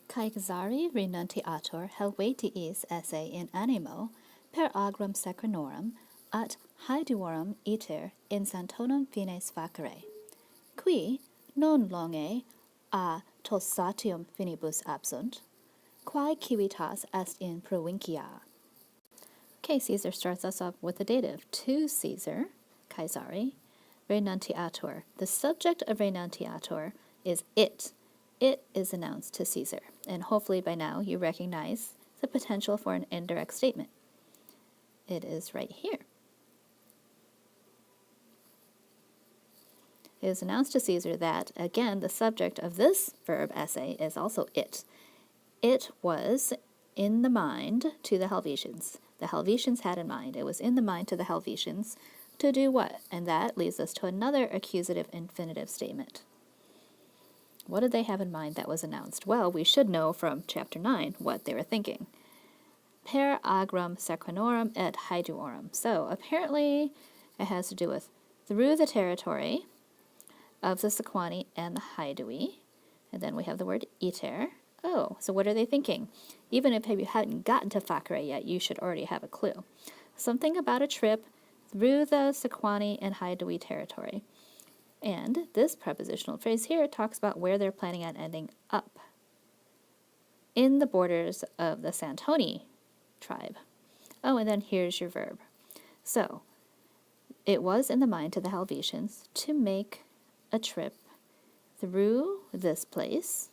Caesari renuntiatur Helvetiis esse in animo per agram sacranorum at haeduorum iter in santonum fines facere, qui non longe a Tossatium finibus absunt, quae civitas est in provincia. Okay, Caesar starts us off with the dative. To Caesar, Caesari, renuntiatur. The subject of renuntiatur is it. It is announced to Caesar. And hopefully by now you recognize the potential for an indirect statement. It is right here. It is announced to Caesar that, again, the subject of this verb esse is also it. It was in the mind to the Helvetians. The Helvetians had in mind. It was in the mind to the Helvetians to do what? And that leads us to another accusative infinitive statement. What did they have in mind that was announced? Well, we should know from chapter 9 what they were thinking. Per agram sacranorum et haeduorum. So apparently it has to do with through the territory of the Sequani and the Haedui. And then we have the word iter. Oh, so what are they thinking? Even if you hadn't gotten to Facere yet, you should already have a clue. Something about a trip through the Sequani and Haedui territory. And this prepositional phrase here talks about where they're planning on ending up. In the borders of the Santoni tribe. Oh, and then here's your verb. So, it was in the mind to the Helvetians to make a trip through this place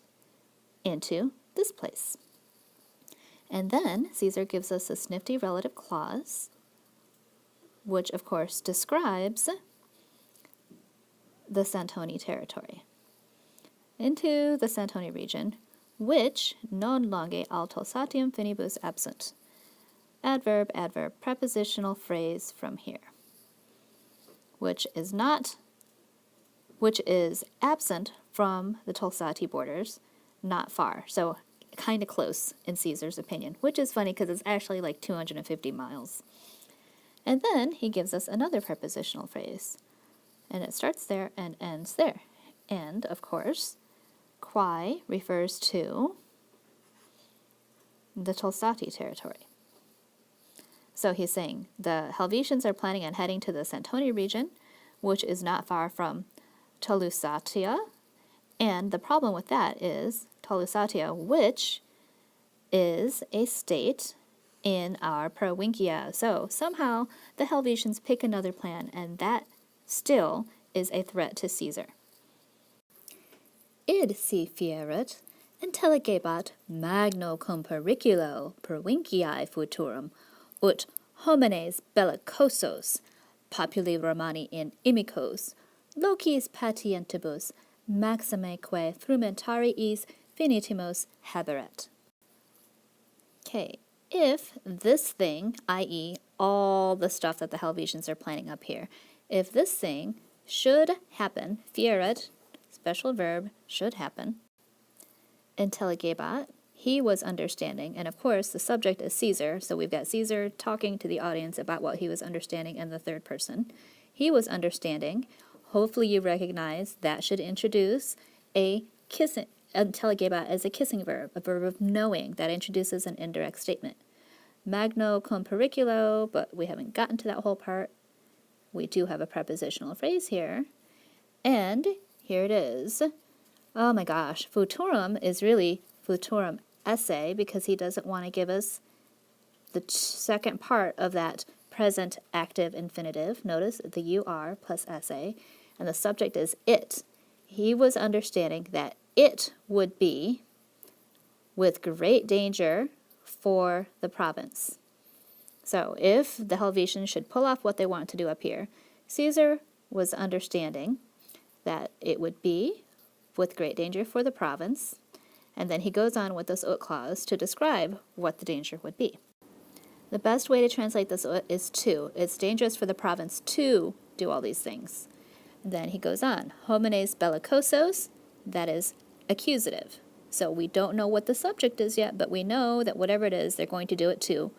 into this place. And then Caesar gives us this nifty relative clause, which of course describes the Santoni territory. Into the Santoni region, which non longe al Tossatium finibus absunt. Adverb, adverb, prepositional phrase from here. Which is absent from the Tolsati borders, not far. So kind of close in Caesar's opinion, which is funny because it's actually like 250 miles. And then he gives us another prepositional phrase. And it starts there and ends there. And, of course, quae refers to the Tolsati territory. So he's saying the Helvetians are planning on heading to the Santoni region, which is not far from Tolusatia. And the problem with that is Tolusatia, which is a state in our provincia. So somehow the Helvetians pick another plan, and that still is a threat to Caesar. Id si fieret, intelligebat magno cum periculo provinciae futurum, ut homines bellicosos, populi Romani in imicos, locis patientibus, maxime quae frumentariis finitimos haberet. Okay, if this thing, i.e. all the stuff that the Helvetians are planning up here, if this thing should happen, fieret, special verb, should happen, intelligebat, he was understanding, and of course the subject is Caesar, so we've got Caesar talking to the audience about what he was understanding in the third person. He was understanding. Hopefully you recognize that should introduce a kissing, intelligebat as a kissing verb, a verb of knowing that introduces an indirect statement. Magno cum periculo, but we haven't gotten to that whole part. We do have a prepositional phrase here. And here it is. Oh my gosh, futurum is really futurum esse because he doesn't want to give us the second part of that present active infinitive. Notice the UR plus esse, and the subject is it. He was understanding that it would be with great danger for the province. So if the Helvetians should pull off what they want to do up here, Caesar was understanding that it would be with great danger for the province, and then he goes on with this ut clause to describe what the danger would be. The best way to translate this ut is to. It's dangerous for the province to do all these things. And then he goes on, homines bellicosos, that is accusative. So we don't know what the subject is yet, but we know that whatever it is, they're going to do it to.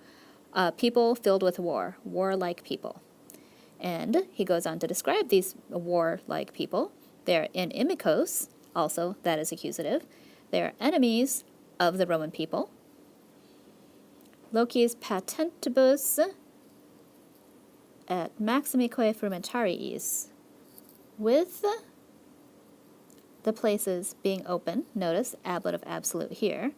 People filled with war, warlike people. And he goes on to describe these warlike people. They're inimicos, also that is accusative. They're enemies of the Roman people. Locis patentibus et maximique frumentariis, with the places being open. Notice ablative absolute here.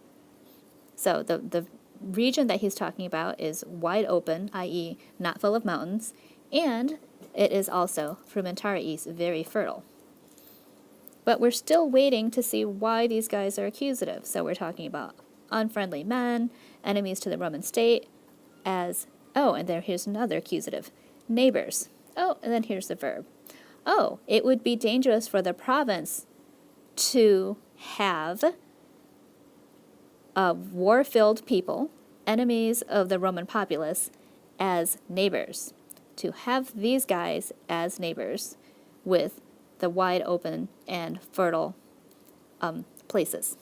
So the region that he's talking about is wide open, i.e. not full of mountains, and it is also frumentariis, very fertile. But we're still waiting to see why these guys are accusative. So we're talking about unfriendly men, enemies to the Roman state, as, oh, and here's another accusative, neighbors. Oh, and then here's the verb. Oh, it would be dangerous for the province to have war-filled people, enemies of the Roman populace, as neighbors. To have these guys as neighbors with the wide open and fertile places.